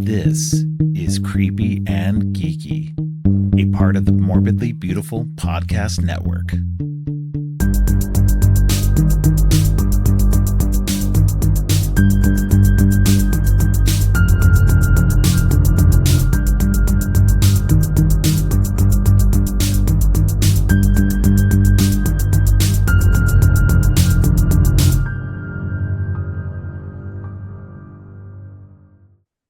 This is Creepy and Geeky, a part of the Morbidly Beautiful Podcast Network.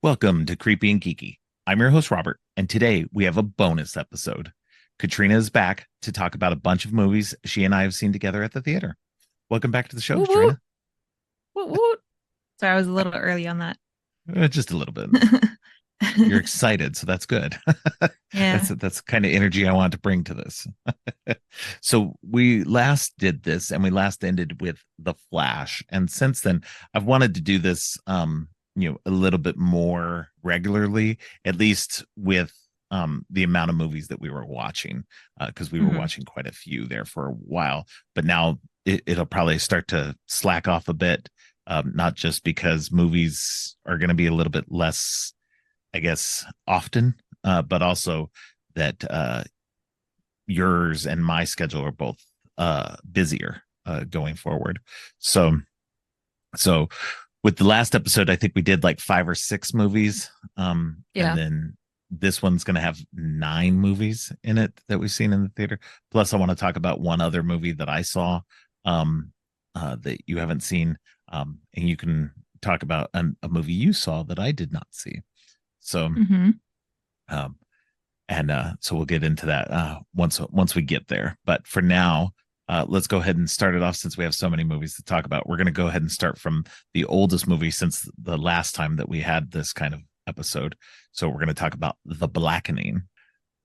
Welcome to Creepy and Geeky. I'm your host, Robert, and today we have a bonus episode. Katrina is back to talk about a bunch of movies she and I have seen together at the theater. Welcome back to the show, Woot Katrina. woot. Woot woot. Sorry, I was a little early on that. Just a little bit. You're excited, so that's good. Yeah. That's the kind of energy I want to bring to this. So we last did this, and we last ended with The Flash, and since then, I've wanted to do this a little bit more regularly, at least with the amount of movies that we were watching, because we were watching quite a few there for a while, but now it'll probably start to slack off a bit, not just because movies are going to be a little bit less, I guess, often, but also that yours and my schedule are both busier going forward. So with the last episode, I think we did like 5 or 6 movies. And then this one's going to have 9 movies in it that we've seen in the theater. Plus, I want to talk about one other movie that I saw that you haven't seen. And you can talk about a movie you saw that I did not see. So, so we'll get into that once we get there. But for now, let's go ahead and start it off since we have so many movies to talk about. We're going to go ahead and start from the oldest movie since the last time that we had this kind of episode. So we're going to talk about The Blackening.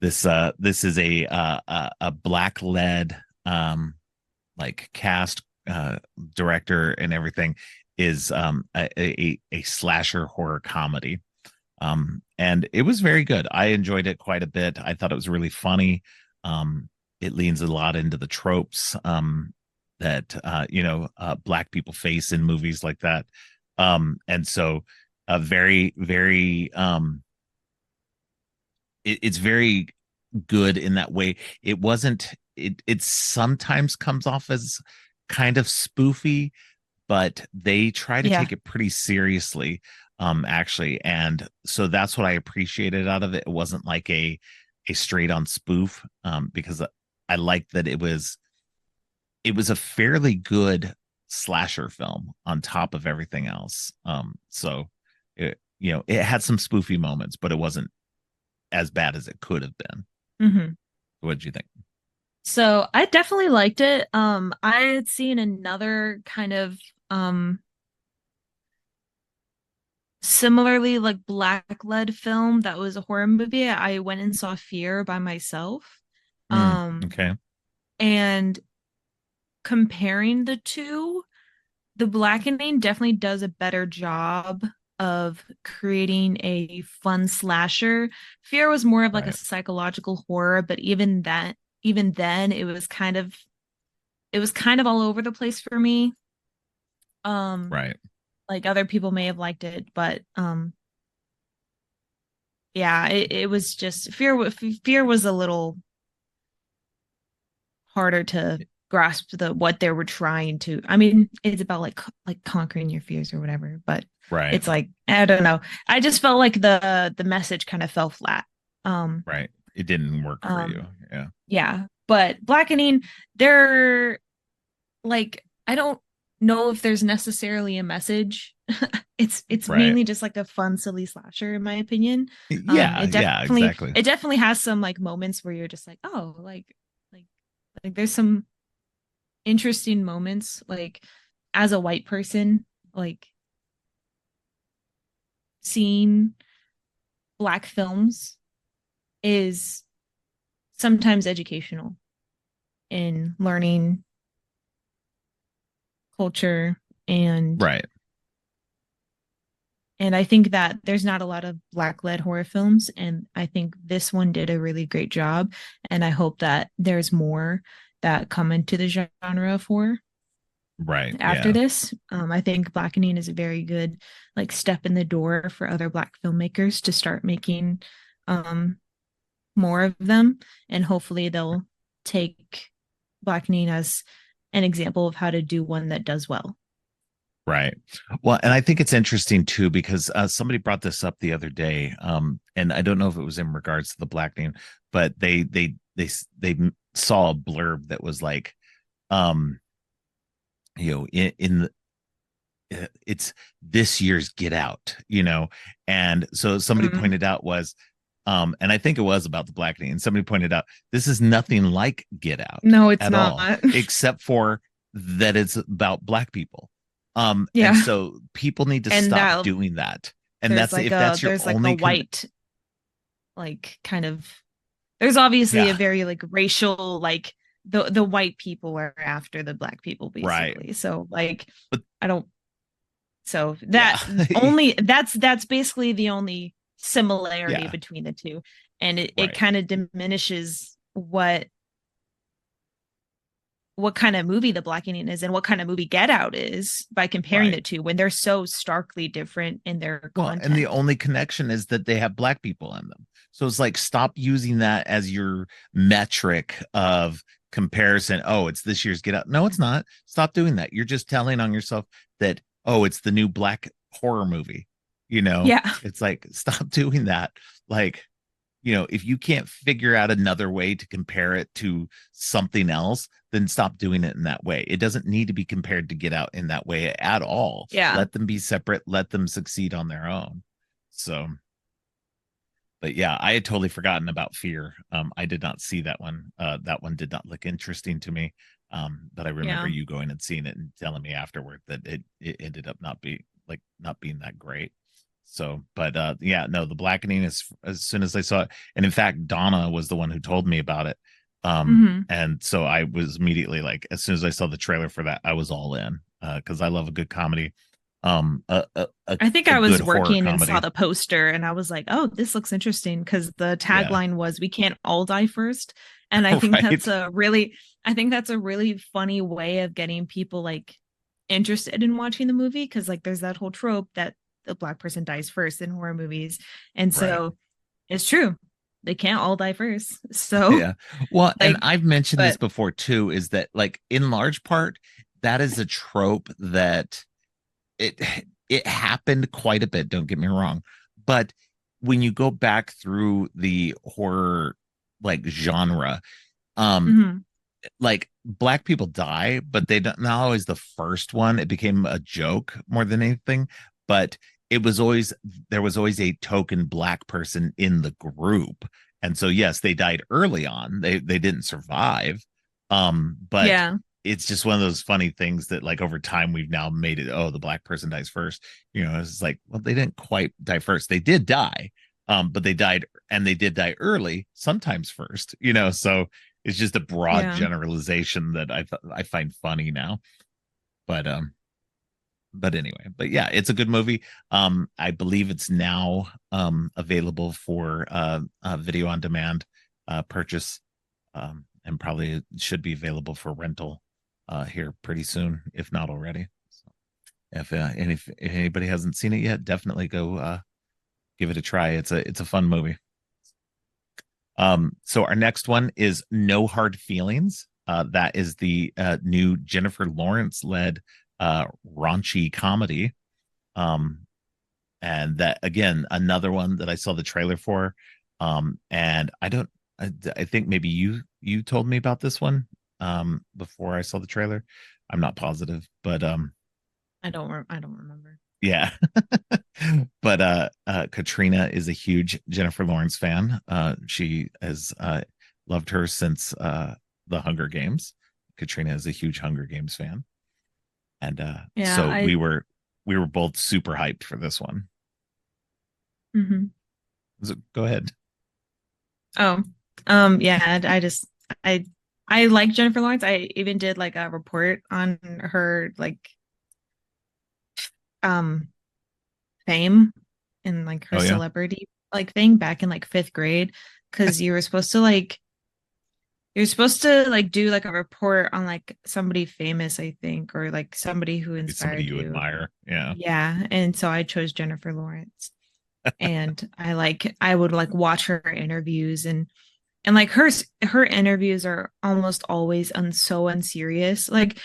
This is a black-led like cast, director and everything is a slasher horror comedy. And it was very good. I enjoyed it quite a bit. I thought it was really funny. It leans a lot into the tropes that black people face in movies like that, and so very it's very good in that way. It wasn't. It sometimes comes off as kind of spoofy, but they try to take it pretty seriously, actually, and so that's what I appreciated out of it. It wasn't like a straight on spoof, because I liked that it was a fairly good slasher film on top of everything else. So it had some spoofy moments, but it wasn't as bad as it could have been. What did you think? So I definitely liked it. I had seen another kind of similarly like black-led film that was a horror movie. I went and saw Fear by myself. Okay. And comparing the two, The Blackening definitely does a better job of creating a fun slasher. Fear was more of like a psychological horror, but even then it was kind of all over the place for me. Like other people may have liked it, but it was just Fear was a little harder to grasp what they were trying to. I mean, it's about like conquering your fears or whatever, but it's like, I don't know. I just felt like the message kind of fell flat. It didn't work for you. Yeah. But Blackening, they're like, I don't know if there's necessarily a message. It's mainly just like a fun, silly slasher, in my opinion. Exactly. It definitely has some like moments where you're just like, oh, like there's some interesting moments, like as a white person, like seeing black films is sometimes educational in learning culture and and I think that there's not a lot of black-led horror films, and I think this one did a really great job, and I hope that there's more that come into the genre of horror. Right. after Yeah. this. I think Blackening is a very good like step in the door for other Black filmmakers to start making um, more of them, and hopefully they'll take Blackening as an example of how to do one that does well. Right. Well, and I think it's interesting too because somebody brought this up the other day, and I don't know if it was in regards to the blackening, but they saw a blurb that was like, um, in it's this year's Get Out, and so somebody Mm. pointed out was, and I think it was about the blackening, and somebody pointed out this is nothing like Get Out No, it's at not. all, except for that it's about black people. And Yeah. so people need to And stop that doing that. And that's if that's your there's like a only white like kind of there's obviously yeah, a very like racial like the white people are after the Black people right. basically. So like But I don't so yeah. that only that's basically the only similarity Yeah, between the two. And it right. kind of diminishes what kind of movie The Blackening is and what kind of movie Get Out is by comparing Right. the two when they're so starkly different in their Well, and the content. only connection is that they have black people in them. So it's like stop using that as your metric of comparison. Oh, it's this year's Get Out. No, it's not. Stop doing that. You're just telling on yourself that, oh, it's the new black horror movie. Yeah. It's like stop doing that. Like, if you can't figure out another way to compare it to something else, then stop doing it in that way. It doesn't need to be compared to Get Out in that way at all. Yeah. Let them be separate, let them succeed on their own. So, but yeah, I had totally forgotten about Fear. I did not see that one. That one did not look interesting to me. But I remember Yeah. you going and seeing it and telling me afterward that it ended up not being that great. So, but yeah, no, the blackening is as soon as I saw it, and in fact, Donna was the one who told me about it. Mm-hmm. And so I was immediately like, as soon as I saw the trailer for that, I was all in because I love a good comedy, I think a I good was horror working and saw comedy. the poster and I was like, "Oh, this looks interesting" because the Yeah, tagline was "We can't all die first." And right, I think that's a really funny way of getting people like interested in watching the movie because like there's that whole trope that the Black person dies first in horror movies. And right. so it's true. They can't all die first. So Yeah. Well, and like I've mentioned this but before too, is that like in large part, that is a trope that it it happened quite a bit, don't get me wrong. But when you go back through the horror like genre, um, mhm. like black people die, but they don't not always the first one. It became a joke more than anything. But it was always there was always a token black person in the group. And so yes, they died early on. They didn't survive. But Yeah. it's just one of those funny things that like over time we've now made it, oh, the black person dies first. It's like, well, they didn't quite die first. They did die. But they died and they did die early, sometimes first, so it's just a broad Yeah. generalization that I find funny now. But anyway, but yeah, it's a good movie. I believe it's now available for video on demand purchase, and probably should be available for rental here pretty soon, if not already. So if anybody hasn't seen it yet, definitely go give it a try. It's a fun movie. So our next one is No Hard Feelings. That is the new Jennifer Lawrence led raunchy comedy. Um, and that again, another one that I saw the trailer for. And I think maybe you told me about this one before I saw the trailer. I'm not positive, but I don't remember. yeah. But Katrina is a huge Jennifer Lawrence fan. She has loved her since the Hunger Games. Katrina is a huge Hunger Games fan. And Yeah, so I we were both super hyped for this one. mhm. So go ahead. Oh, yeah, I I like Jennifer Lawrence. I even did like a report on her like um fame and like her Oh yeah. celebrity like thing back in like fifth grade because you were supposed to like You're supposed to like do like a report on like somebody famous, I think, or like somebody who Maybe somebody inspired you you. admire. Yeah. Yeah. And so I chose Jennifer Lawrence. And I would like watch her interviews and like her interviews are almost always so unserious. Like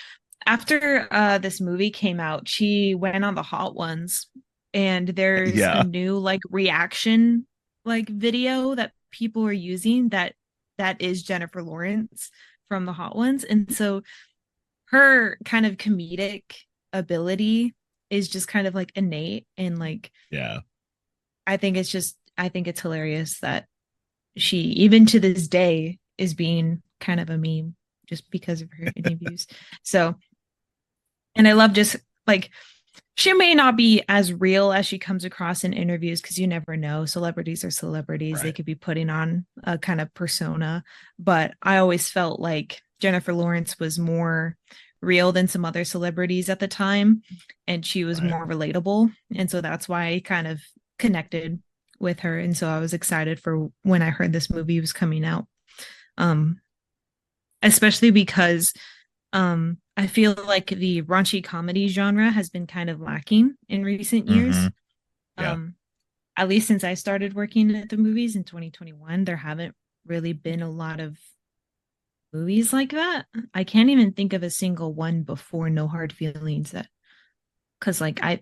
after this movie came out, she went on the Hot Ones and there's a Yeah. new like reaction like video that people are using that is Jennifer Lawrence from the Hot Ones. And so her kind of comedic ability is just kind of like innate and like Yeah. I think it's hilarious that she even to this day is being kind of a meme just because of her interviews. So, and I love just like she may not be as real as she comes across in interviews because you never know. Celebrities are celebrities. They Right. could be putting on a kind of persona. But I always felt like Jennifer Lawrence was more real than some other celebrities at the time. And she was Right. more relatable. And so that's why I kind of connected with her. And so I was excited for when I heard this movie was coming out. Um, Especially because I feel like the raunchy comedy genre has been kind of lacking in recent Mm-hmm. years. Yeah. Um, at least since I started working at the movies in 2021, there haven't really been a lot of movies like that. I can't even think of a single one before No Hard Feelings that because I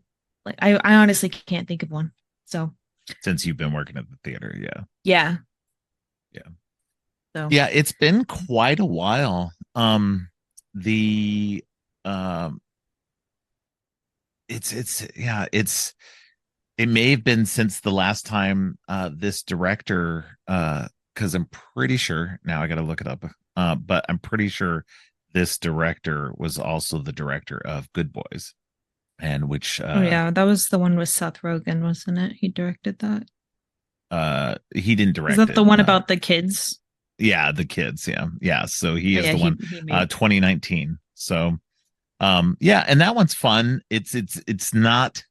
honestly can't think of one. So Since you've been working at the theater. Yeah. yeah. Yeah. So Yeah. It's been quite a while. The um it may have been since the last time this director because I'm pretty sure now I gotta look it up. But I'm pretty sure this director was also the director of Good Boys, and which oh yeah, that was the one with Seth Rogen, wasn't it? He directed that. he didn't Is direct that it. the one about the kids? Yeah, the kids, yeah. Yeah. So he Oh is yeah, the one he made. 2019. So yeah, and that one's fun. It's not,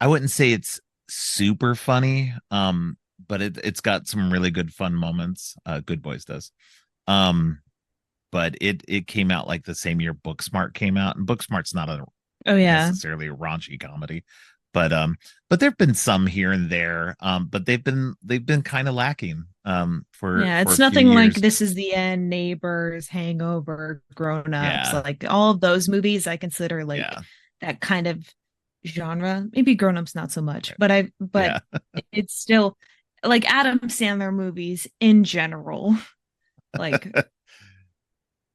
I wouldn't say it's super funny, but it's got some really good fun moments. Good Boys does. Um, but it came out like the same year Booksmart came out, and Booksmart's not a Oh yeah. necessarily a raunchy comedy, but but there've been some here and there, but they've been kind of lacking Yeah, for it's a few nothing like years. This Is the End, Neighbors, Hangover, Grown Ups. Yeah, Like all of those movies I consider like yeah, that kind of genre. Maybe Grown Ups not so much, but yeah. it's still like Adam Sandler movies in general, like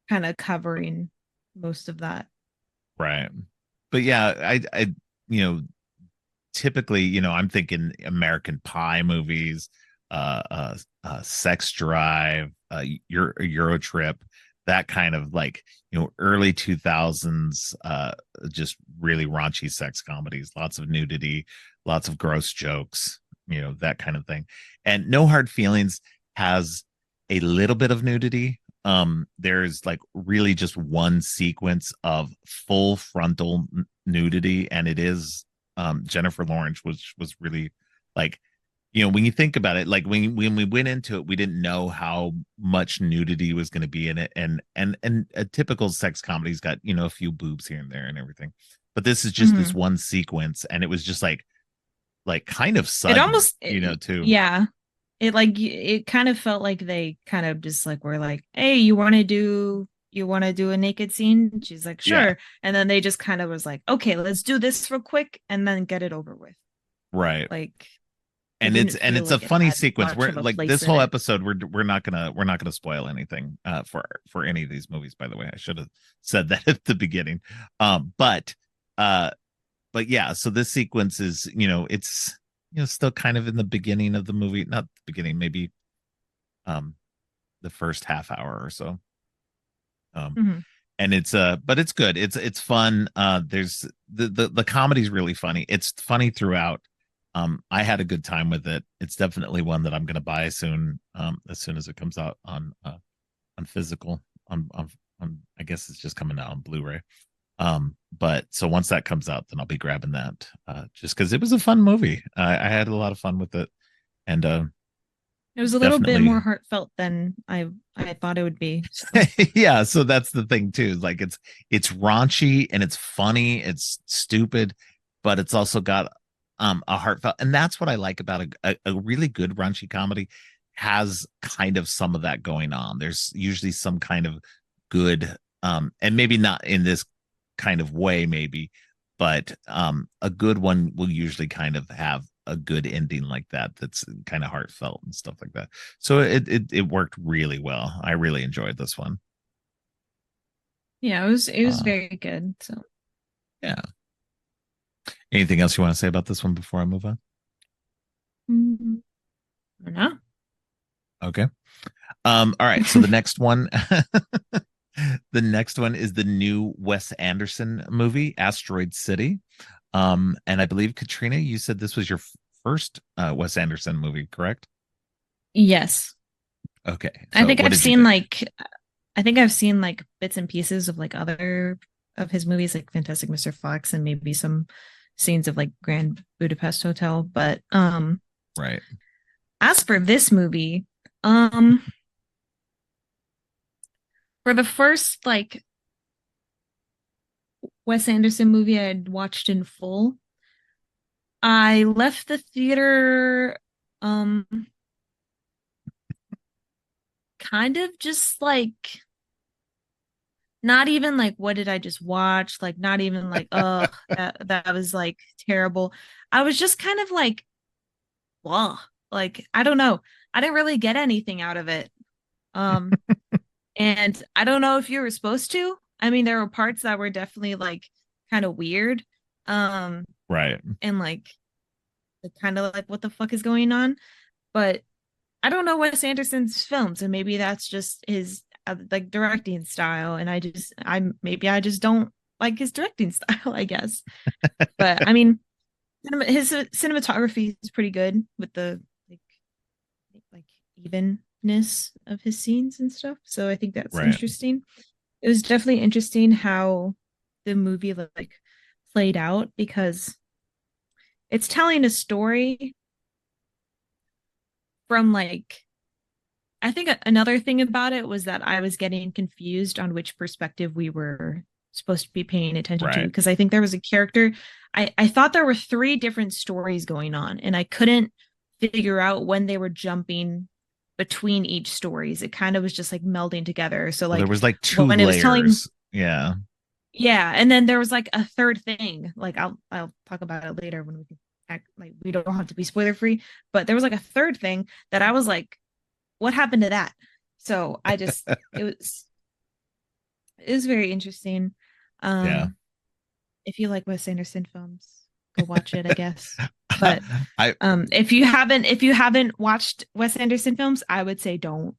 kind of covering most of that. Right. But yeah, you know, typically, I'm thinking American Pie movies, Sex Drive, Euro Trip, that kind of like, early 2000s, just really raunchy sex comedies, lots of nudity, lots of gross jokes, that kind of thing. And No Hard Feelings has a little bit of nudity. There's like really just one sequence of full frontal nudity, and it is Jennifer Lawrence, which was really like, when you think about it, like when we went into it, we didn't know how much nudity was going to be in it, and a typical sex comedy's got a few boobs here and there and everything, but this is just this Mhm. one sequence, and it was just like kind of It sudden, almost, too. yeah. It kind of felt like they kind of just like were like, "Hey, you want to do a naked scene?" She's like, Yeah, "Sure." And then they just kind of was like, "Okay, let's do this real quick and then get it over with." right. Like it And didn't it's feel a like it funny had sequence. much We're of a like place this in whole it. episode, we're not gonna spoil anything for any of these movies, by the way. I should have said that at the beginning. But uh but yeah, so this sequence is, it's still kind of in the beginning of the movie, not the beginning, maybe um the first half hour or so. Um Mhm. and it's but it's good. It's fun. There's the comedy's really funny. It's funny throughout. I had a good time with it. It's definitely one that I'm going to buy soon, as soon as it comes out on physical, on I guess it's just coming out on Blu-ray. But so once that comes out, then I'll be grabbing that, just because it was a fun movie. I had a lot of fun with it, and It was a little bit definitely. more heartfelt than I thought it would be. So Yeah, so that's the thing too. Like it's raunchy and it's funny, it's stupid, but it's also got a heartfelt, and that's what I like about a really good raunchy comedy has kind of some of that going on. There's usually some kind of good and maybe not in this kind of way maybe, but a good one will usually kind of have a good ending like that that's kind of heartfelt and stuff like that. So it worked really well. I really enjoyed this one. yeah, it was Uh, very good. So yeah. Anything else you want to say about this one before I move on? mm, I don't know. Okay. All right. So the next one, the next one is the new Wes Anderson movie, Asteroid City. And I believe Katrina, you said this was your first Wes Anderson movie, correct? Yes. Okay. I So think what I've did you seen think? like I think I've seen like bits and pieces of like other of his movies like Fantastic Mr. Fox and maybe some scenes of like Grand Budapest Hotel. But Right. as for this movie, um for the first like Wes Anderson movie I had watched in full, I left the theater um kind of just like not even like what did I just watch? Like not even like, oh, that was like terrible. I was just kind of like, blah. Like, I don't know. I didn't really get anything out of it. Um, and I don't know if you were supposed to. I mean, there were parts that were definitely like kind of weird. Um, Right. and like kind of like what the fuck is going on? But I don't know Wes Anderson's films, and maybe that's just his like directing style. And I just don't like his directing style, I guess. But I mean, his cinematography is pretty good with the like like evenness of his scenes and stuff. So I think that's Right. interesting. It was definitely interesting how the movie like played out because it's telling a story from like I think another thing about it was that I was getting confused on which perspective we were supposed to be paying attention to Right. because I think there was a character. I thought there were three different stories going on, and I couldn't figure out when they were jumping between each stories. It kind of was just like melding together. So Well, there like was like two when it was telling, layers. Yeah. yeah, and then there was like a third thing. Like I'll talk about it later when we can act like we don't have to be spoiler free. But there was like a third thing that I was like, what happened to that? So I just it was very interesting. Yeah. Um, if you like Wes Anderson films, go watch it, I guess. But I if you haven't watched Wes Anderson films, I would say don't.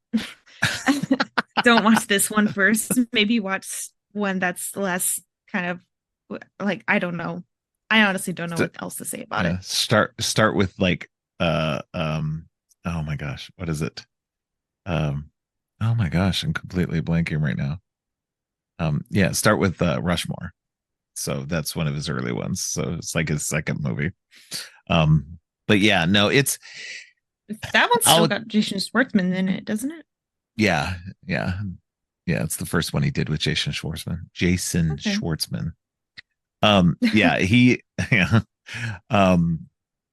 Don't watch this one first. Maybe watch one that's less kind of like I don't know. I honestly don't know st- what else to say about it. yeah, start with like oh my gosh, what is it? Um oh my gosh, I'm completely blanking right now. Yeah, start with Rushmore. So that's one of his early ones. So it's like his second movie. But yeah, no, it's That one's still I'll got Jason Schwartzman in it, doesn't it? yeah, yeah. Yeah, it's the first one he did with Jason Schwartzman. Jason Okay. Schwartzman. Yeah, he yeah. Um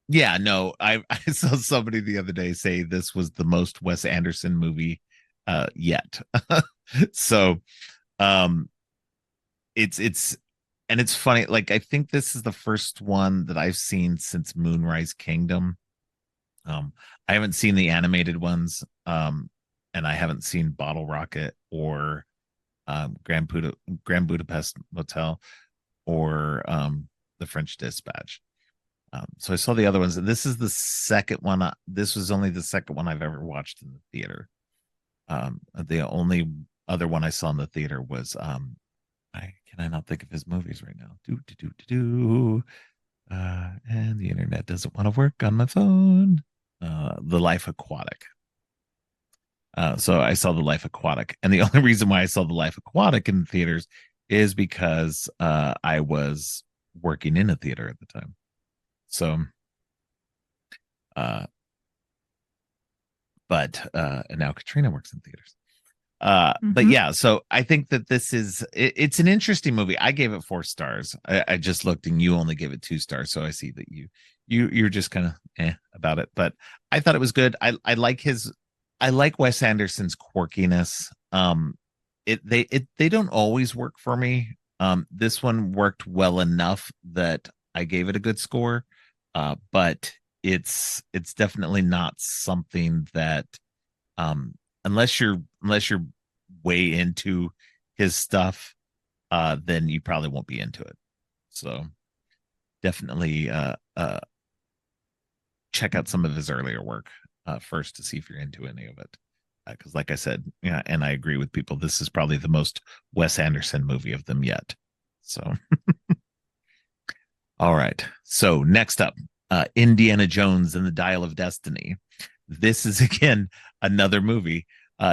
yeah, no, I saw somebody the other day say this was the most Wes Anderson movie yet. So um it's and it's funny, like I think this is the first one that I've seen since Moonrise Kingdom. I haven't seen the animated ones, and I haven't seen Bottle Rocket or Grand Budapest Hotel or The French Dispatch. So I saw the other ones, and this is the second one. This was only the second one I've ever watched in the theater. The only other one I saw in the theater was I not think of his movies right now. Do do do do do. And the internet doesn't want to work on my phone. The Life Aquatic. So I saw The Life Aquatic, and the only reason why I saw The Life Aquatic in the theaters is because I was working in a theater at the time. So, uh, but and now Katrina works in theaters. But Mm-hmm. yeah, so I think that it's an interesting movie. I gave it 4 stars. I just looked and you only gave it 2 stars, so I see that you're just kind of about it. But I thought it was good. I like Wes Anderson's quirkiness. They don't always work for me. This one worked well enough that I gave it a good score. But it's definitely not something that um unless you're way into his stuff, then you probably won't be into it. So definitely check out some of his earlier work first to see if you're into any of it. Because, like I said, yeah, and I agree with people, this is probably the most Wes Anderson movie of them yet. So, all right. So next up, Indiana Jones and the Dial of Destiny. This is again another movie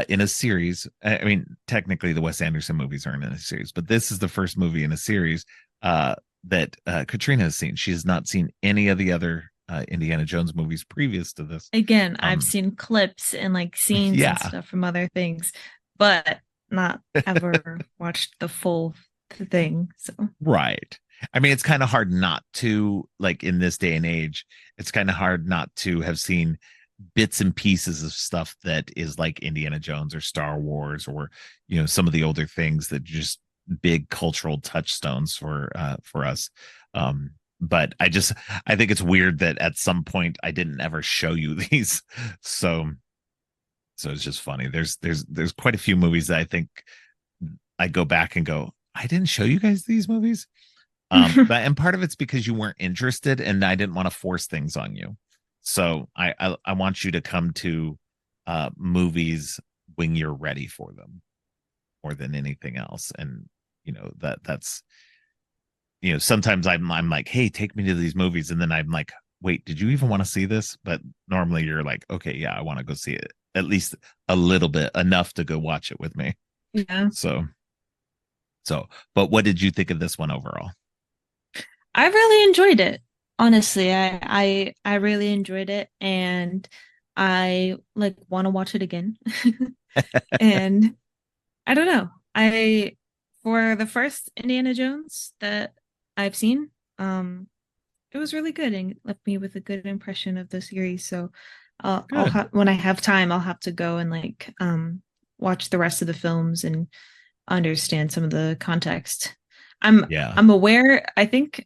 in a series. I mean, technically, the Wes Anderson movies aren't in a series, but this is the first movie in a series that Katrina has seen. She has not seen any of the other Indiana Jones movies previous to this. Again, I've seen clips and like scenes and Yeah, stuff from other things, but not ever watched the full thing. So right. I mean, it's kind of hard not to, like, in this day and age, it's kind of hard not to have seen bits and pieces of stuff that is like Indiana Jones or Star Wars or some of the older things that just big cultural touchstones for us. But I think it's weird that at some point I didn't ever show you these. So it's just funny. There's quite a few movies that I think I go back and go, I didn't show you guys these movies. But and part of it's because you weren't interested and I didn't want to force things on you. So I want you to come to movies when you're ready for them more than anything else. And that's sometimes I'm like, hey, take me to these movies, and then I'm like, wait, did you even want to see this? But normally you're like, okay, yeah, I want to go see it at least a little bit, enough to go watch it with me. yeah, So but what did you think of this one overall? I really enjoyed it. Honestly, I really enjoyed it, and I like want to watch it again. And I don't know. I For the first Indiana Jones that I've seen, it was really good and left me with a good impression of the series. So I'll Good. have when I have time, I'll have to go and like watch the rest of the films and understand some of the context. I'm Yeah. I'm aware, I think,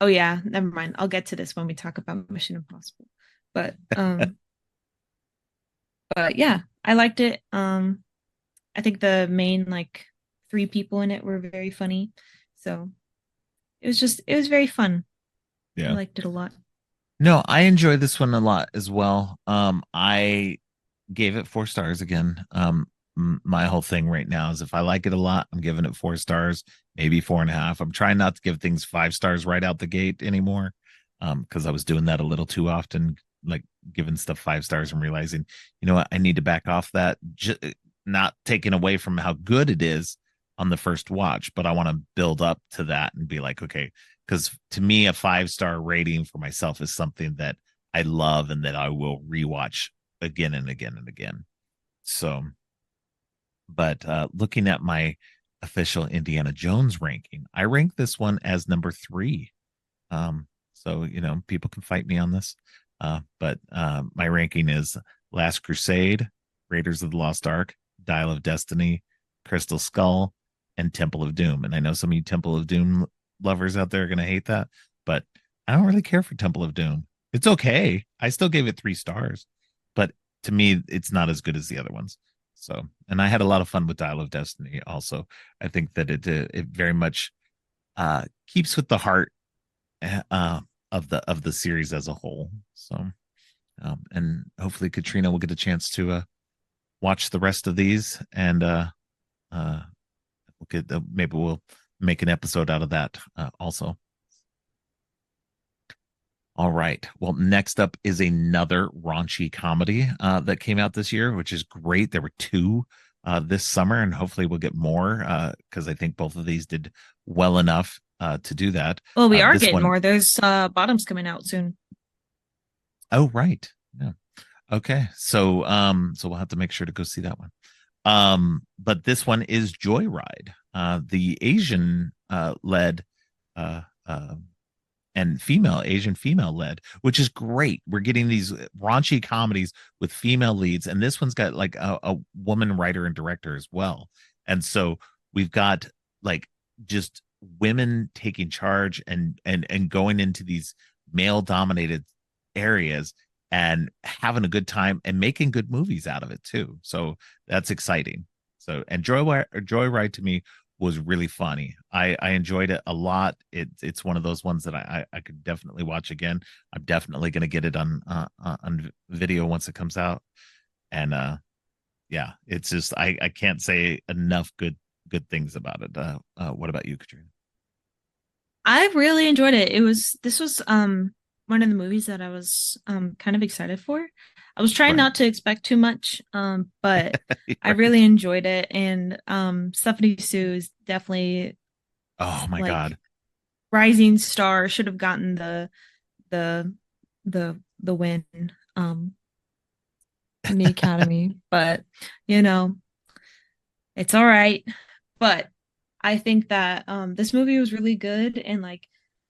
oh yeah, never mind. I'll get to this when we talk about Mission Impossible. But but yeah, I liked it. I think the main like three people in it were very funny. So it was very fun. I Yeah. liked it a lot. No, I enjoy this one a lot as well. I gave it 4 stars again. My whole thing right now is if I like it a lot, I'm giving it 4 stars, maybe 4.5. I'm trying not to give things 5 stars right out the gate anymore. Because I was doing that a little too often, like giving stuff 5 stars and realizing, you know what, I need to back off that. Not taking away from how good it is on the first watch, but I want to build up to that and be like, okay, because to me, a 5 star rating for myself is something that I love and that I will rewatch again and again and again. So, but looking at my official Indiana Jones ranking, I rank this one as number 3. So people can fight me on this, but my ranking is Last Crusade, Raiders of the Lost Ark, Dial of Destiny, Crystal Skull, and Temple of Doom. And I know some of you Temple of Doom lovers out there are going to hate that, but I don't really care for Temple of Doom. It's okay. I still gave it 3 stars, but to me, it's not as good as the other ones. So, and I had a lot of fun with Dial of Destiny. Also, I think that it very much keeps with the heart of the series as a whole. So, and hopefully Katrina will get a chance to watch the rest of these, and maybe we'll make an episode out of that also. All right. Well, next up is another raunchy comedy that came out this year, which is great. There were 2 this summer, and hopefully we'll get more because I think both of these did well enough to do that. Well, we are This getting one, more. There's bottoms coming out soon. oh right, yeah. Okay. So we'll have to make sure to go see that one. But this one is Joyride, the Asian led uh uh and female Asian female led, which is great. We're getting these raunchy comedies with female leads, and this one's got like a woman writer and director as well. And so we've got like just women taking charge and going into these male dominated areas and having a good time and making good movies out of it too. So that's exciting. So and Joyride to me was really funny. I enjoyed it a lot. It's one of those ones that I could definitely watch again. I'm definitely going to get it on video once it comes out. And yeah, it's just I can't say enough good things about it. What about you, Katrina? I really enjoyed it. This was one of the movies that I was kind of excited for. I was trying Right. not to expect too much, but I Right. really enjoyed it. And Stephanie Sue is definitely Oh my like God. rising star. Should have gotten the the win in the Academy, but you know it's all right. But I think that this movie was really good, and like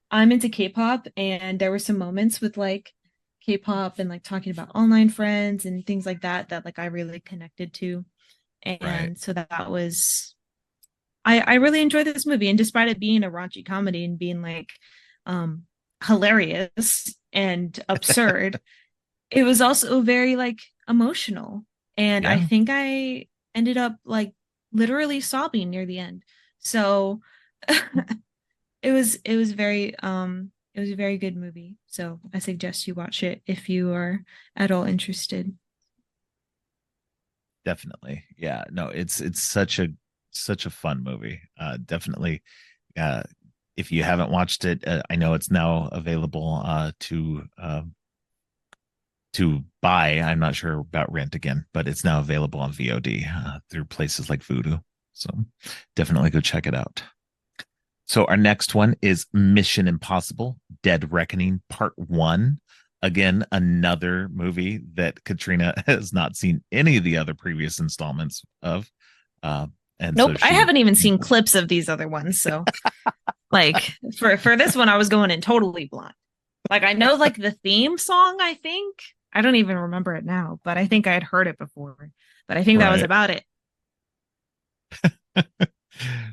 I'm into K-pop, and there were some moments with like K-pop and like talking about online friends and things like that that like I really connected to. Right. And so that was I really enjoyed this movie, and despite it being a raunchy comedy and being like um hilarious and absurd, it was also very like emotional. And I Yeah. think I ended up like literally sobbing near the end. So it was a very good movie. So I suggest you watch it if you are at all interested. Definitely. Yeah. No, it's such a fun movie. Definitely. Uh, if you haven't watched it, I know it's now available to buy. I'm not sure about rent again, but it's now available on VOD through places like Vudu. So definitely go check it out. So our next one is Mission Impossible: Dead Reckoning Part 1. Again, another movie that Katrina has not seen any of the other previous installments of. Uh, and so Nope, I she haven't even seen clips of these other ones. So like for this one, I was going in totally blind. Like I know like the theme song, I think. I don't even remember it now, but I think I had heard it before. But I think that was right. about it.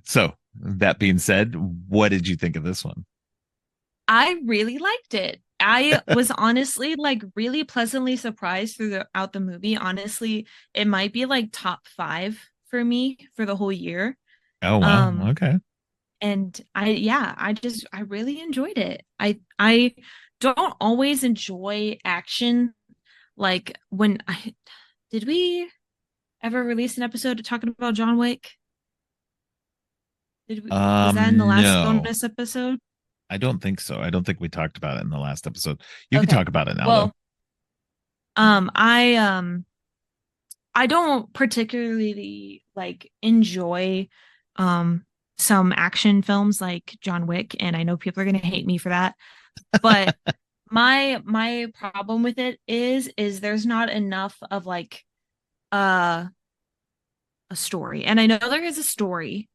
So that being said, what did you think of this one? I really liked it. I was honestly like really pleasantly surprised throughout the movie. Honestly, it might be like top five for me for the whole year. Oh wow. Um, Okay. and I really enjoyed it. I don't always enjoy action like when I did we ever release an episode talking about John Wick? Was that in the last No, bonus episode? I don't think so. I don't think we talked about it in the last episode. You can Okay. talk about it now though. Well, I don't particularly like enjoy um some action films like John Wick, and I know people are gonna hate me for that, but my problem with it is there's not enough of like uh a story. And I know there is a story,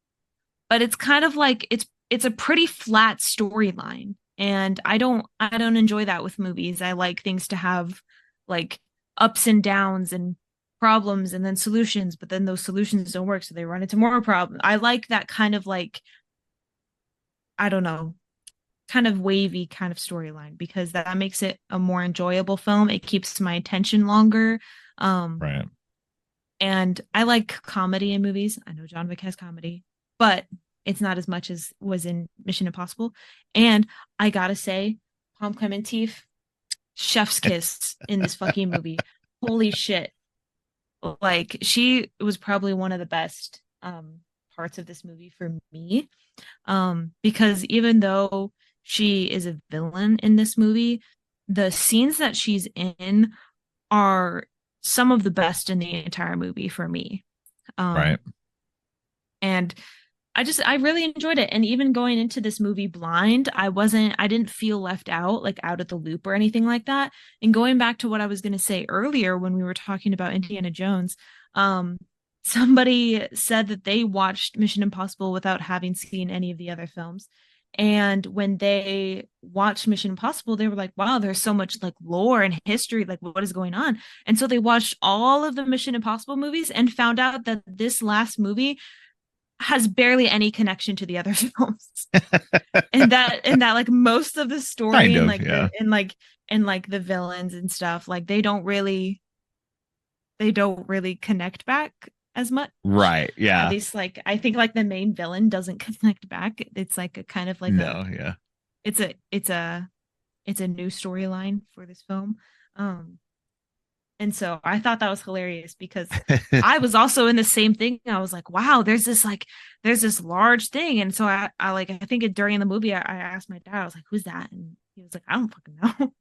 but it's kind of like it's a pretty flat storyline. And I don't enjoy that with movies. I like things to have like ups and downs and problems and then solutions, but then those solutions don't work, so they run into more problems. I like that kind of like I don't know, kind of wavy kind of storyline because that makes it a more enjoyable film. It keeps my attention longer. Um Right. And I like comedy in movies. I know John Wick has comedy, but it's not as much as was in Mission Impossible. And I gotta say, Pom Clementif, chef's kiss in this fucking movie. Holy shit. Like she was probably one of the best parts of this movie for me. Because even though she is a villain in this movie, the scenes that she's in are some of the best in the entire movie for me. Right. Um, and I really enjoyed it. And even going into this movie blind, I didn't feel left out, like out of the loop or anything like that. And going back to what I was going to say earlier when we were talking about Indiana Jones, um, somebody said that they watched Mission Impossible without having seen any of the other films. And when they watched Mission Impossible, they were like, wow, there's so much like lore and history, like what is going on? And so they watched all of the Mission Impossible movies and found out that this last movie has barely any connection to the other films. And that like most of the story Kind and of, like yeah. the villains and stuff, like they don't really connect back as much. Right. At Yeah. least like I think like the main villain doesn't connect back. It's like a kind of like a No, yeah. it's a it's a it's a new storyline for this film. Um And so I thought that was hilarious because I was also in the same thing. I was like, wow, there's this large thing. And so I think during the movie, I asked my dad, I was like, who's that? And he was like, I don't fucking know.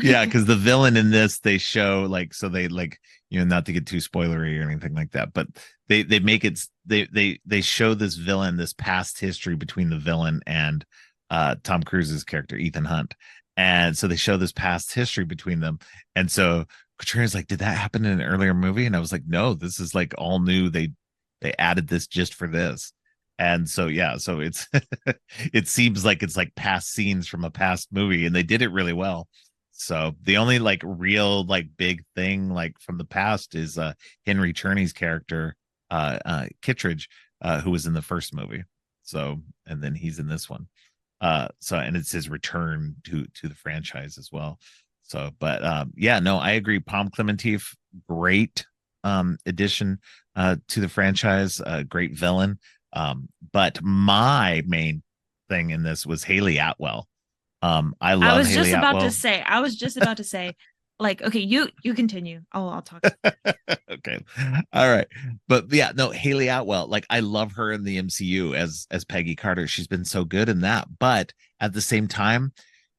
Yeah, Like, because the villain in this, they show like, so they like, not to get too spoilery or anything like that, but they make it, they show this villain, this past history between the villain and Tom Cruise's character Ethan Hunt. And so they show this past history between them. And so Katrina's like, did that happen in an earlier movie? And I was like, no, this is like all new. They added this just for this. And so yeah, so it's it seems like it's like past scenes from a past movie, and they did it really well. So the only like real like big thing like from the past is Henry Czerny's character, Kittredge, who was in the first movie. So and then he's in this one. So and it's his return to the franchise as well. So but yeah, no, I agree. Palm Clementif, great addition to the franchise, great villain. But my main thing in this was Haley Atwell. I love Haley Atwell. I was just about to say, like, okay, you continue. I'll talk. Okay. All right. But yeah, no, Haley Atwell, like I love her in the MCU as Peggy Carter. She's been so good in that. But at the same time,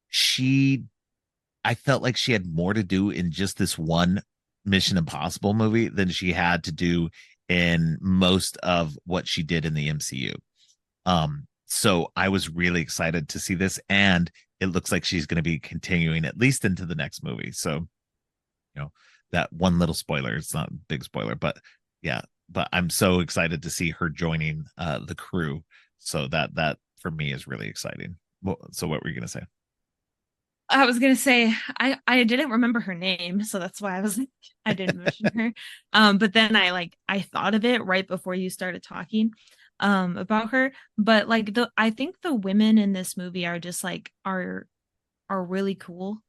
she I felt like she had more to do in just this one Mission Impossible movie than she had to do in most of what she did in the MCU. So I was really excited to see this, and it looks like she's going to be continuing at least into the next movie. So, that one little spoiler, it's not a big spoiler, but yeah, but I'm so excited to see her joining the crew. So that for me is really exciting. Well, so what were you going to say? I was gonna say I didn't remember her name, so that's why I didn't mention her. But then I thought of it right before you started talking about her. But like I think the women in this movie are just like are really cool.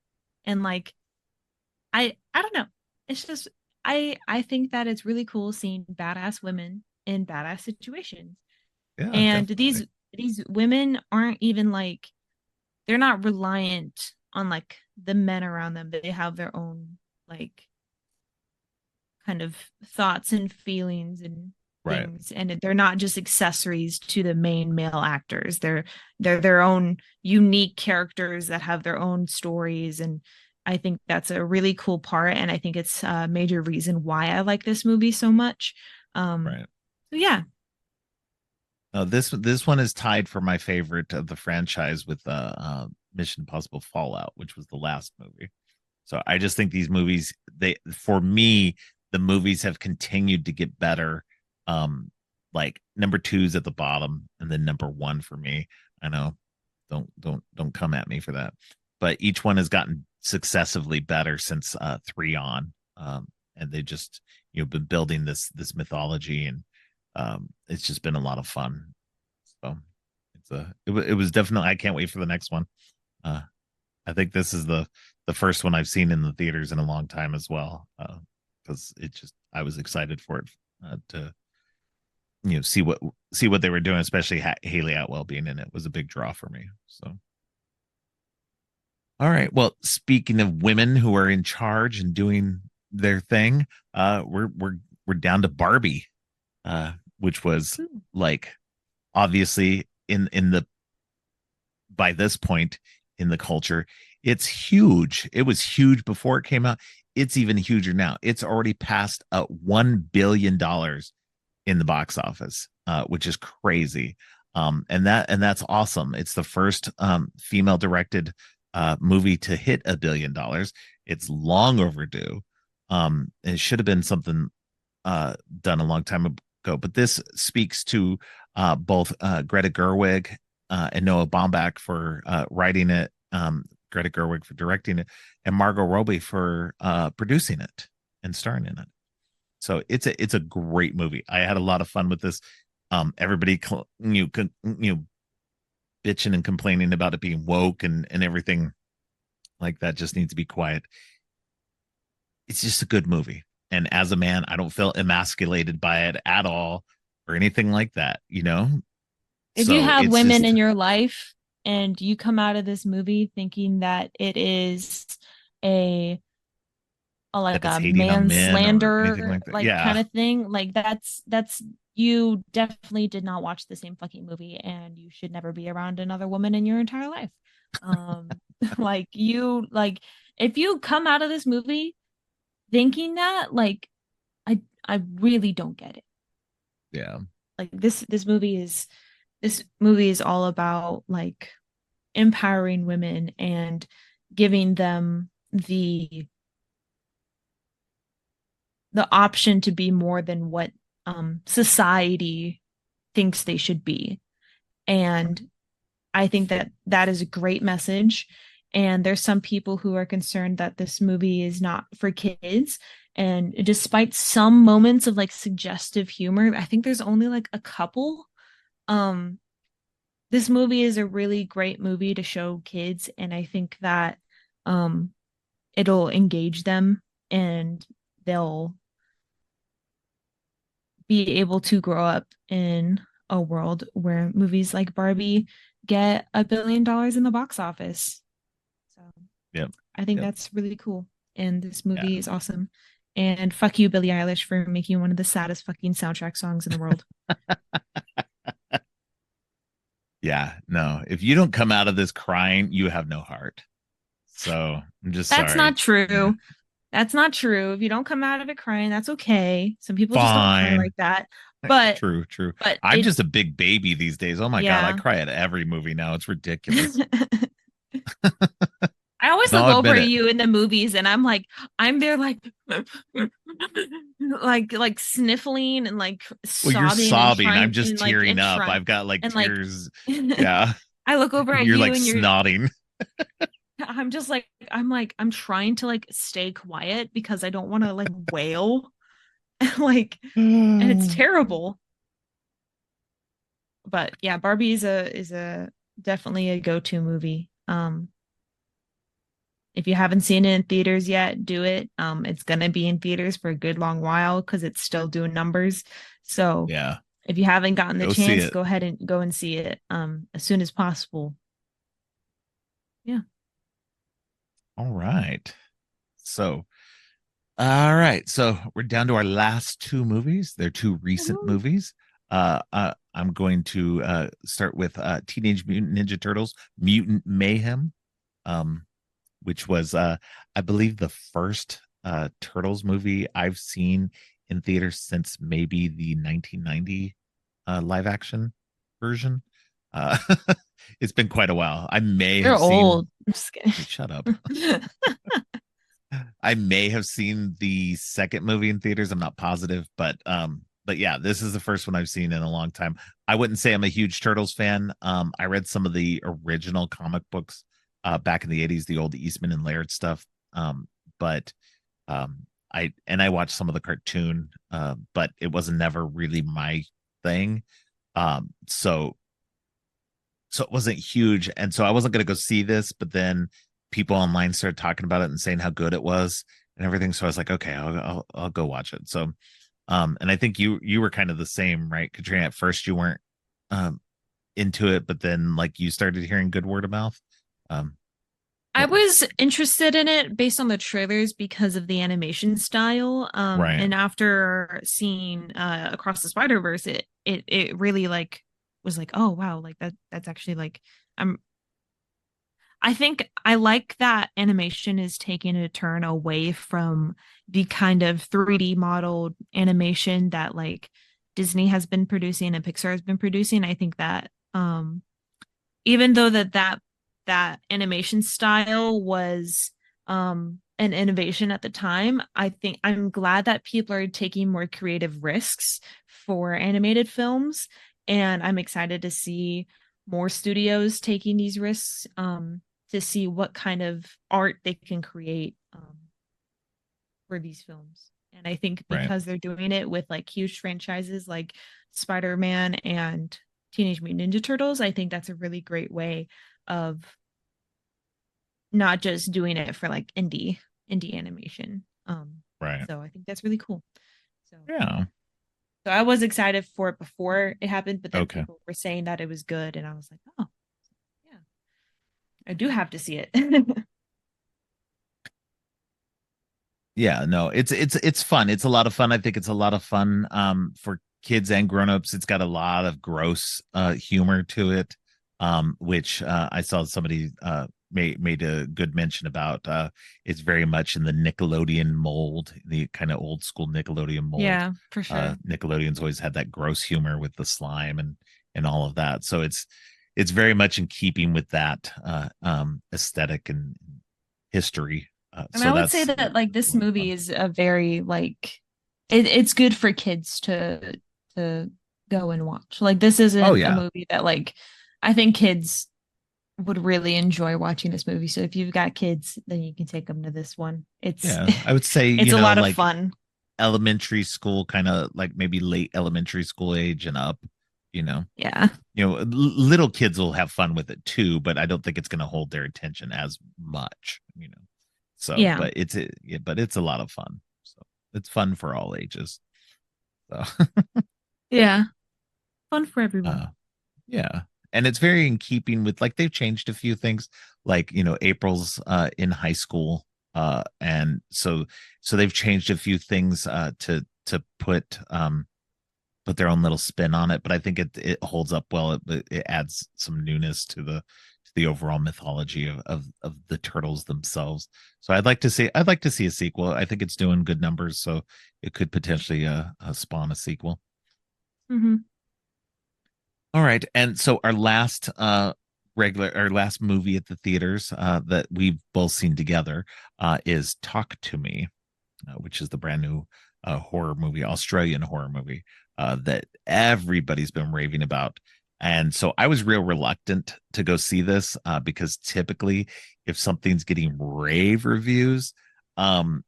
And like I don't know. It's just I think that it's really cool seeing badass women in badass situations. Yeah, And definitely. these women aren't even like they're not reliant on like the men around them. They have their own like kind of thoughts and feelings and Right. things, and they're not just accessories to the main male actors. They're their own unique characters that have their own stories. And I think that's a really cool part, and I think it's a major reason why I like this movie so much. Right. So yeah. This one is tied for my favorite of the franchise with Mission Impossible Fallout, which was the last movie. So I just think these movies, they for me, the movies have continued to get better. Like number two's at the bottom, and then number one for me. I know, don't come at me for that, but each one has gotten successively better since three on. And they just been building this mythology, and it's just been a lot of fun. So it was definitely, I can't wait for the next one. Uh, I think this is the first one I've seen in the theaters in a long time as well. Because I was excited for it to see what they were doing, especially Haley Atwell being in it was a big draw for me. So all right, well, speaking of women who are in charge and doing their thing, we're down to Barbie, which was like obviously in the by this point in the culture, it's huge. It was huge before it came out. It's even huger now. It's already passed $1 billion in the box office, which is crazy. And that's awesome. It's the first female directed movie to hit $1 billion. It's long overdue. It should have been something done a long time ago. But this speaks to both Greta Gerwig and Noah Baumbach for writing it, Greta Gerwig for directing it, and Margot Robbie for producing it and starring in it. So it's a great movie. I had a lot of fun with this. Everybody bitching and complaining about it being woke and everything like that just needs to be quiet. It's just a good movie. And as a man, I don't feel emasculated by it at all or anything like that, you know? If you So have it's women just in your life and you come out of this movie thinking that it is a, like that it's a hating on men or anything manslander like that. like Yeah. kind of thing, like that's you definitely did not watch the same fucking movie, and you should never be around another woman in your entire life. Um like you like if you come out of this movie thinking that, like, I really don't get it. Yeah. Like this movie is all about like empowering women and giving them the option to be more than what society thinks they should be. And I think that that is a great message. And there's some people who are concerned that this movie is not for kids. And despite some moments of like suggestive humor, I think there's only like a couple. Um, this movie is a really great movie to show kids, and I think that um, it'll engage them, and they'll be able to grow up in a world where movies like Barbie get $1 billion in the box office. So Yep. I think Yep. that's really cool. And this Yeah. movie is awesome. And fuck you, Billie Eilish, for making one of the saddest fucking soundtrack songs in the world. Yeah. No. If you don't come out of this crying, you have no heart. So I'm just That's sorry. not Yeah. true. That's not true. If you don't come out of it crying, that's okay. Some people just don't cry Fine. like that. But True, true. but I'm it just a big baby these days. Oh my God. I yeah. cry at every movie now. It's ridiculous. I always And look I'll over admit at it. you in the movies and I'm like, I'm there like like sniffling and like Well, you're sobbing and sobbing. I'm trying just and like tearing and up. trying I've got like and like tears. Yeah. I look over at You're you like and snotting. I'm just like I'm trying to like stay quiet because I don't want to like wail like, and it's terrible. But yeah, Barbie is a definitely a go-to movie. If you haven't seen it in theaters yet, do it. It's gonna be in theaters for a good long while because it's still doing numbers. So Yeah. if you haven't gotten the Go see chance, it. go ahead and go and see it as soon as possible. Yeah. All right. So, all right. So we're down to our last two movies. They're two recent Woo-hoo. movies. I'm going to start with Teenage Mutant Ninja Turtles, Mutant Mayhem, um, which was, I believe, the first Turtles movie I've seen in theaters since maybe the 1990 live action version. Uh, it's been quite a while. I may You're have seen, old. I'm just kidding. shut up. I may have seen the second movie in theaters. I'm not positive, but yeah, this is the first one I've seen in a long time. I wouldn't say I'm a huge Turtles fan. I read some of the original comic books back in the 80s, the old Eastman and Laird stuff. But I watched some of the cartoon, but it was never really my thing. So so it wasn't huge, and so I wasn't going to go see this, but then people online started talking about it and saying how good it was and everything, so I was like, okay, I'll go watch it. So and I think you were kind of the same, right, Katrina? At first you weren't um into it, but then like you started hearing good word of mouth. um I what, was interested in it based on the trailers because of the animation style. right. And after seeing Across the Spider-Verse, it really like was like, oh wow, like that's actually like I'm I think I like that animation is taking a turn away from the kind of 3D modeled animation that like Disney has been producing and Pixar has been producing. I think that even though that animation style was an innovation at the time, I think I'm glad that people are taking more creative risks for animated films, and I'm excited to see more studios taking these risks to see what kind of art they can create for these films. And I think Right. because they're doing it with like huge franchises like Spider-Man and Teenage Mutant Ninja Turtles, I think that's a really great way of not just doing it for like indie animation. Right. So I think that's really cool. So Yeah. so I was excited for it before it happened, but then Okay. people were saying that it was good, and I was like, oh yeah, I do have to see it. Yeah, no, it's fun. It's a lot of fun. I think it's a lot of fun for kids and grown-ups. It's got a lot of gross humor to it. Which I saw somebody made a good mention about. It's very much in the Nickelodeon mold, the kind of old school Nickelodeon mold. Yeah, for sure. Nickelodeon's always had that gross humor with the slime and all of that. So it's very much in keeping with that aesthetic and history. And So I would say that's that like a this lot of movie fun. is a very like it's good for kids to go and watch. Like this Oh isn't a yeah. movie that like I think kids would really enjoy watching this movie. So if you've got kids, then you can take them to this one. It's Yeah. I would say, it's a lot of like fun. elementary school, kind of like maybe late elementary school age and up, you know. Yeah. Little kids will have fun with it too, but I don't think it's going to hold their attention as much. So, Yeah. but it's a lot of fun. So it's fun for all ages. So, Yeah. Fun for everyone. uh, yeah. And it's very in keeping with like they've changed a few things. Like, April's in high school. And so they've changed a few things to put their own little spin on it, but I think it holds up well. It adds some newness to the overall mythology of the turtles themselves. So I'd like to see a sequel. I think it's doing good numbers, so it could potentially spawn a sequel. Hmm. All right, and so our last movie at the theaters that we've both seen together is Talk to Me, which is the brand new horror movie, Australian horror movie that everybody's been raving about. And so I was real reluctant to go see this because typically, if something's getting rave reviews, um,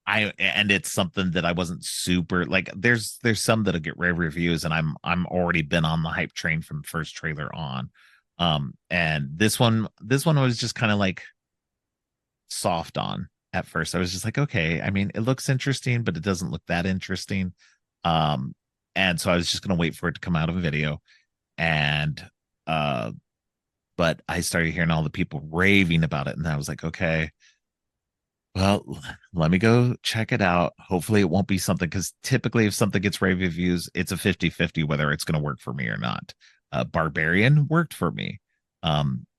and it's something that I wasn't super like. There's some that'll get rave reviews, and I'm already been on the hype train from the first trailer on. And this one was just kind of like soft on at first. I was just like, okay, I mean, it looks interesting, but it doesn't look that interesting. Um, and so I was just gonna wait for it to come out of a video. And uh, but I started hearing all the people raving about it, and I was like, okay, well, let me go check it out. Hopefully it won't be something because typically if something gets rave reviews, it's a 50-50 whether it's gonna work for me or not. Barbarian worked for me.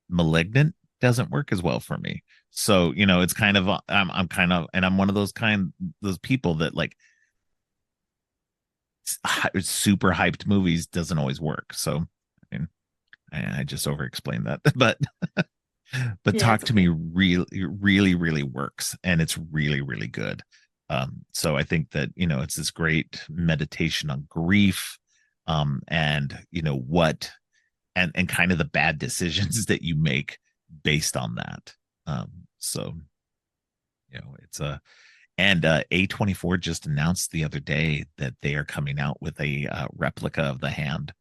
Malignant doesn't work as well for me. So, it's kind of I'm kind of and I'm one of those people that like super hyped movies doesn't always work. So, I mean, I just over explained that, but Yeah, Talk it's to Me okay. really, really, really works, and it's really, really good. So I think that it's this great meditation on grief, and what and kind of the bad decisions that you make based on that. So it's a and A24 just announced the other day that they are coming out with a replica of the hand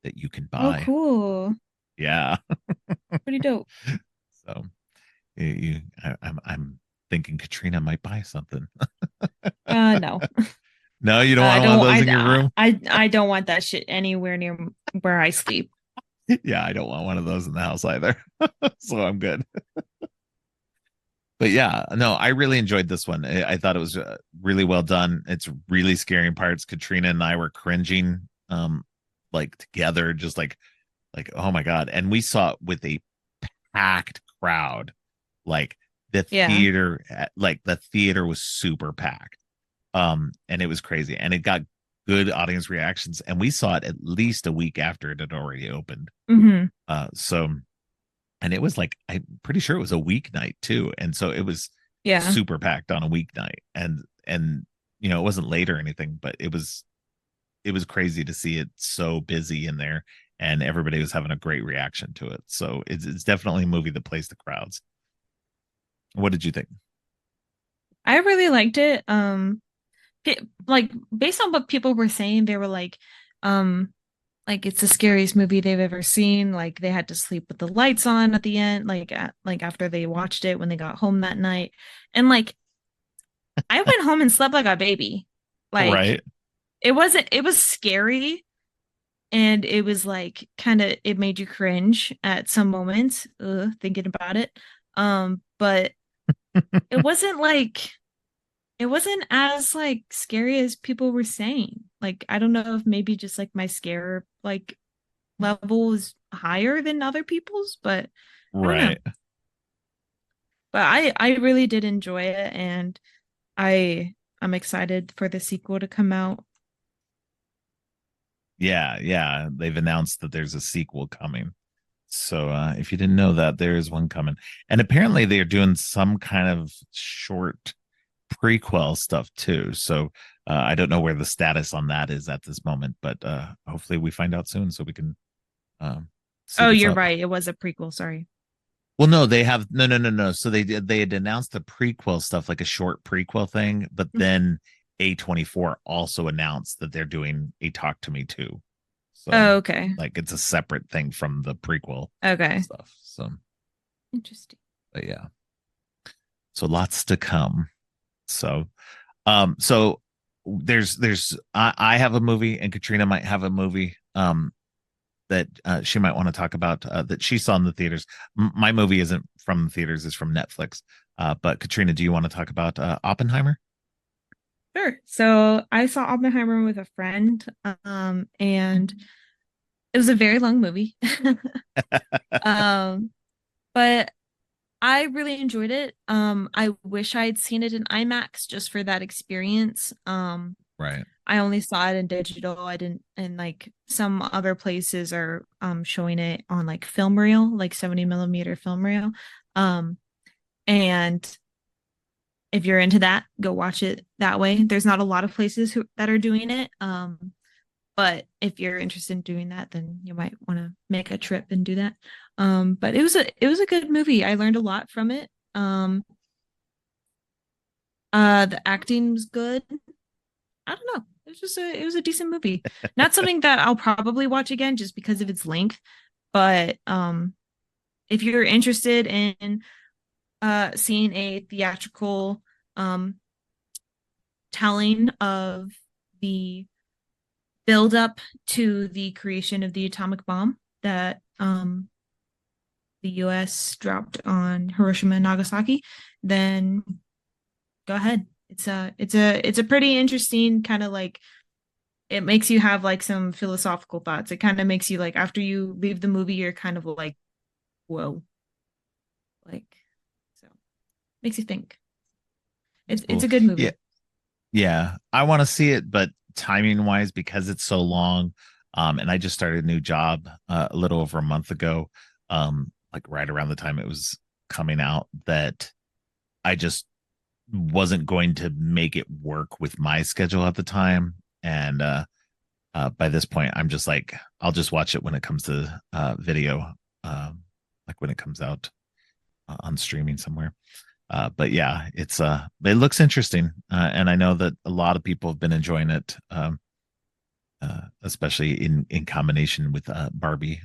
that you can Oh, buy. cool. Yeah. Pretty dope. So I'm thinking Katrina might buy something. No. No, you don't I want one of don't those in your room. I don't want that shit anywhere near where I sleep. Yeah, I don't want one of those in the house either. So I'm good. But yeah, no, I really enjoyed this one. I thought it was really well done. It's really scary in parts. Katrina and I were cringing, like together, just like oh my god. And we saw it with a packed crowd. Like Yeah. the theater was super packed. And it was crazy. And it got good audience reactions, and we saw it at least a week after it had already opened. Mm-hmm. So, and it was like, I'm pretty sure it was a weeknight too, and so it was Yeah. super packed on a weeknight, and it wasn't late or anything, but it was crazy to see it so busy in there, and everybody was having a great reaction to it. So it's definitely a movie that plays the crowds. What did you think? I really liked it. Like based on what people were saying, they were um, like it's the scariest movie they've ever seen. Like they had to sleep with the lights on at the end, like after they watched it when they got home that night. And like I went home and slept like a baby. Like Right. it was scary and it was like kind of it made you cringe at some moments, thinking about it. But it wasn't like it wasn't as like scary as people were saying. Like I don't know if maybe just like my scare like level is higher than other people's, but I don't know. Right. But I really did enjoy it and I I'm excited for the sequel to come out. Yeah, yeah. They've announced that there's a sequel coming. So if you didn't know that, there is one coming. And apparently they're doing some kind of short prequel stuff too. So I don't know where the status on that is at this moment, but hopefully we find out soon so we can um, see Oh, what's you're up. right. It was a prequel, sorry. Well, no, they have no, no, no, no. So they had announced the prequel stuff, like a short prequel thing, but then A24 also announced that they're doing a Talk to Me too. So Oh, okay. like it's a separate thing from the prequel Okay. stuff. So, Interesting. but yeah, so lots to come. So I have a movie, and Katrina might have a movie that she might want to talk about that she saw in the theaters. My movie isn't from the theaters; it's from Netflix. But Katrina, do you want to talk about Oppenheimer? Sure. So I saw Oppenheimer with a friend, and it was a very long movie. Um, but I really enjoyed it. I wish I had seen it in IMAX just for that experience. Right. I only saw it in digital. I didn't, and like some other places are showing it on like film reel, like 70 millimeter film reel. Um, and if you're into that, go watch it that way. There's not a lot of places that are doing it. But if you're interested in doing that, then you might want to make a trip and do that. But it was a good movie. I learned a lot from it. The acting was good. I don't know. It was a decent movie. Not something that I'll probably watch again just because of its length. But if you're interested in seeing a theatrical um telling of the build up to the creation of the atomic bomb that the US dropped on Hiroshima and Nagasaki, then go ahead. It's a pretty interesting kind of like it makes you have like some philosophical thoughts. It kind of makes you like after you leave the movie, you're kind of like, whoa, like so makes you think. That's It's cool. a good Yeah, movie. yeah. I want to see it, but timing wise, because it's so long, and I just started a new job a little over a month ago, like right around the time it was coming out, that I just wasn't going to make it work with my schedule at the time. And by this point, I'm just like, I'll just watch it when it comes to video, like when it comes out on streaming somewhere. But yeah, it looks interesting, and I know that a lot of people have been enjoying it, especially in combination with Barbie.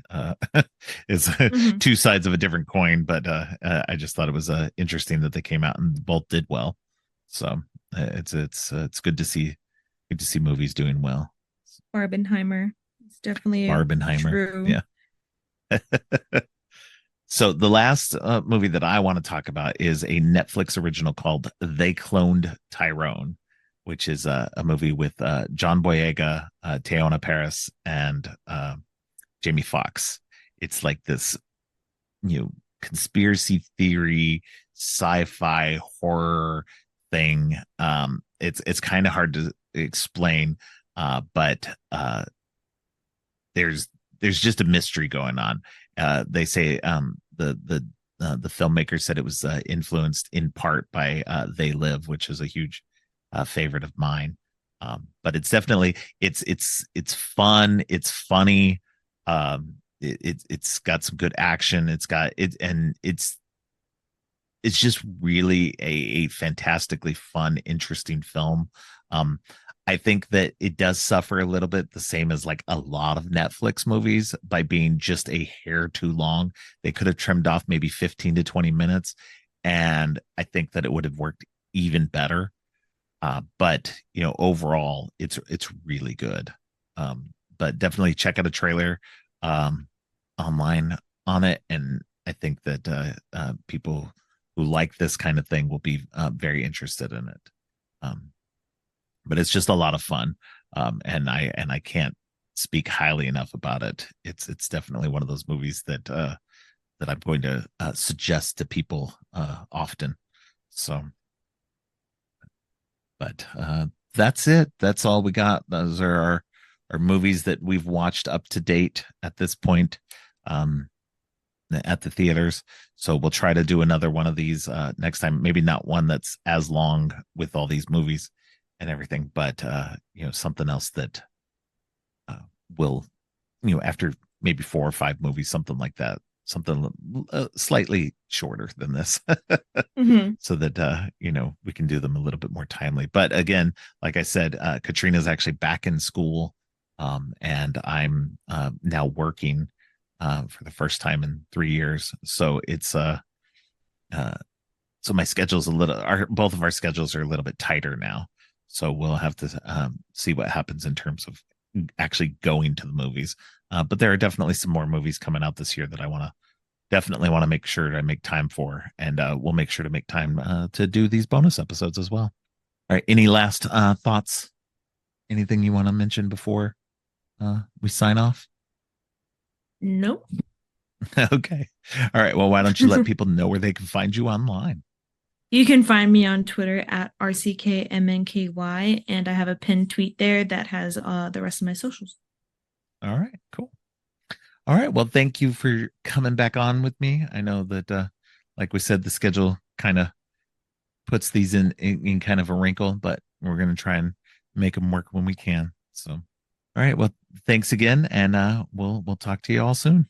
It's Mhm. two sides of a different coin, but I just thought it was interesting that they came out and both did well. So it's good to see movies doing well. Barbenheimer. It's definitely Barbenheimer, true. yeah. So the last movie that I want to talk about is a Netflix original called They Cloned Tyrone, which is a movie with John Boyega, Teona Paris, and Jamie Foxx. It's like this, conspiracy theory, sci-fi horror thing. It's kind of hard to explain, But there's just a mystery going on. They say the filmmaker said it was influenced in part by They Live, which is a huge favorite of mine. But it's definitely it's fun, it's funny. It's got some good action. It's got it, and it's just really a fantastically fun, interesting film. Um, I think that it does suffer a little bit, the same as like a lot of Netflix movies, by being just a hair too long. They could have trimmed off maybe 15 to 20 minutes, and I think that it would have worked even better. But overall, it's really good. But definitely check out a trailer um, online on it, and I think that people who like this kind of thing will be very interested in it. Um, but it's just a lot of fun, and I can't speak highly enough about it. It's definitely one of those movies that I'm going to suggest to people often. So, but that's it. That's all we got. Those are our movies that we've watched up to date at this point. At the theaters. So we'll try to do another one of these next time. Maybe not one that's as long with all these movies and everything, but something else that will, after maybe 4 or 5 movies, something like that, something slightly shorter than this, Mm-hmm. so that we can do them a little bit more timely. But again, like I said, Katrina's actually back in school, and I'm now working for the first time in 3 years. So it's so my schedule's both of our schedules are a little bit tighter now. So we'll have to see what happens in terms of actually going to the movies. But there are definitely some more movies coming out this year that I definitely want to make sure I make time for, and we'll make sure to make time to do these bonus episodes as well. All right. Any last thoughts? Anything you want to mention before we sign off? Nope. Okay. All right. Well, why don't you let people know where they can find you online? You can find me on Twitter at RCKMNKY, and I have a pinned tweet there that has the rest of my socials. All right. Cool. All right. Well, thank you for coming back on with me. I know that, like we said, the schedule kind of puts these in kind of a wrinkle, but we're going to try and make them work when we can. So, all right. Well, thanks again, and we'll talk to you all soon.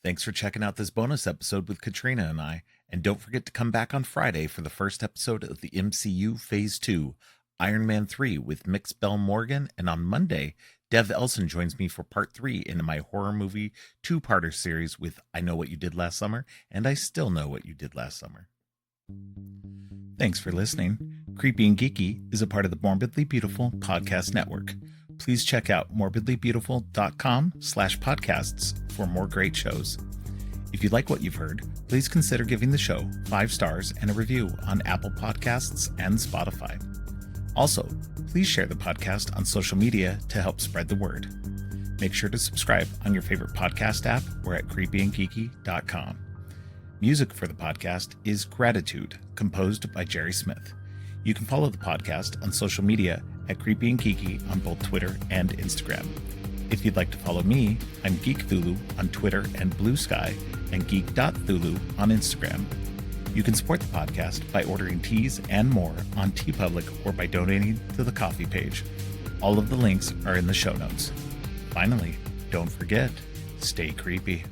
Thanks for checking out this bonus episode with Katrina and I. And don't forget to come back on Friday for the first episode of the MCU Phase 2, Iron Man 3 with Mix Bell Morgan. And on Monday, Dev Elson joins me for part 3 in my horror movie 2-parter series with I Know What You Did Last Summer and I Still Know What You Did Last Summer. Thanks for listening. Creepy and Geeky is a part of the Morbidly Beautiful Podcast Network. Please check out morbidlybeautiful.com/podcasts for more great shows. If you like what you've heard, please consider giving the show 5 stars and a review on Apple Podcasts and Spotify. Also, please share the podcast on social media to help spread the word. Make sure to subscribe on your favorite podcast app or at creepyandgeeky.com. Music for the podcast is Gratitude, composed by Jerry Smith. You can follow the podcast on social media at Creepy and Geeky on both Twitter and Instagram. If you'd like to follow me, I'm Geek Thulu on Twitter and Blue Sky, and geek.thulu on Instagram. You can support the podcast by ordering teas and more on TeePublic or by donating to the coffee page. All of the links are in the show notes. Finally, don't forget, stay creepy.